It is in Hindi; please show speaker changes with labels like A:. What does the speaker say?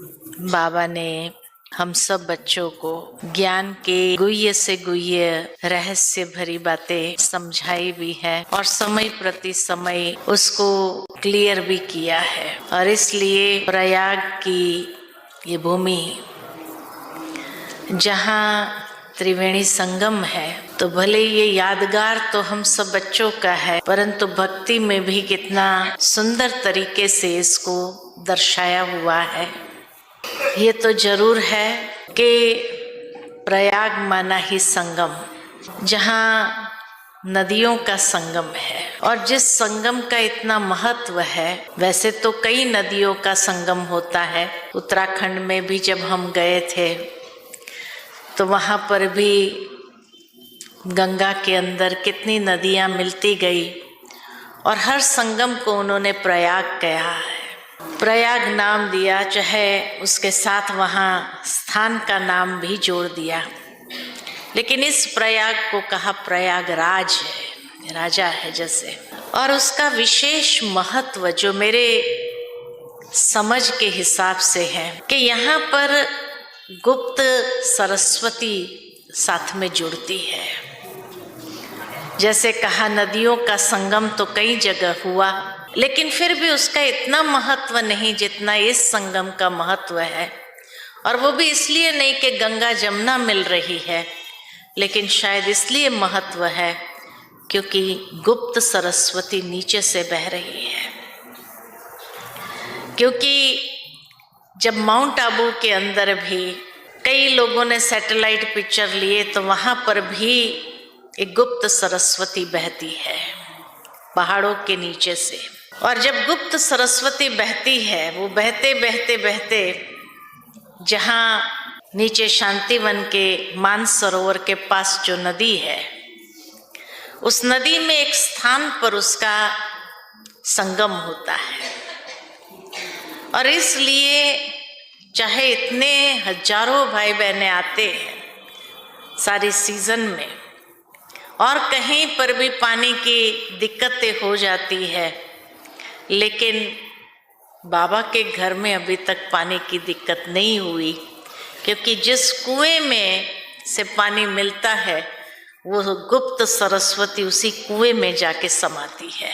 A: बाबा ने हम सब बच्चों को ज्ञान के गुह्य से गुह्य रहस्य भरी बातें समझाई भी है और समय प्रति समय उसको क्लियर भी किया है। और इसलिए प्रयाग की ये भूमि जहाँ त्रिवेणी संगम है, तो भले ये यादगार तो हम सब बच्चों का है, परंतु भक्ति में भी कितना सुंदर तरीके से इसको दर्शाया हुआ है। ये तो जरूर है कि प्रयाग माना ही संगम, जहाँ नदियों का संगम है। और जिस संगम का इतना महत्व है, वैसे तो कई नदियों का संगम होता है। उत्तराखंड में भी जब हम गए थे तो वहाँ पर भी गंगा के अंदर कितनी नदियाँ मिलती गई और हर संगम को उन्होंने प्रयाग कहा है, प्रयाग नाम दिया, चाहे उसके साथ वहाँ स्थान का नाम भी जोड़ दिया। लेकिन इस प्रयाग को कहा प्रयागराज है, राजा है जैसे। और उसका विशेष महत्व जो मेरे समझ के हिसाब से है कि यहाँ पर गुप्त सरस्वती साथ में जुड़ती है। जैसे कहा नदियों का संगम तो कई जगह हुआ, लेकिन फिर भी उसका इतना महत्व नहीं जितना इस संगम का महत्व है। और वो भी इसलिए नहीं कि गंगा जमुना मिल रही है, लेकिन शायद इसलिए महत्व है क्योंकि गुप्त सरस्वती नीचे से बह रही है। क्योंकि जब माउंट आबू के अंदर भी कई लोगों ने सैटेलाइट पिक्चर लिए तो वहाँ पर भी एक गुप्त सरस्वती बहती है पहाड़ों के नीचे से। और जब गुप्त सरस्वती बहती है, वो बहते बहते बहते जहाँ नीचे शांतिवन के मानसरोवर के पास जो नदी है, उस नदी में एक स्थान पर उसका संगम होता है। और इसलिए चाहे इतने हजारों भाई बहनें आते हैं सारी सीजन में, और कहीं पर भी पानी की दिक्कतें हो जाती है, लेकिन बाबा के घर में अभी तक पानी की दिक्कत नहीं हुई, क्योंकि जिस कुएं में से पानी मिलता है वो गुप्त सरस्वती उसी कुएं में जाके समाती है।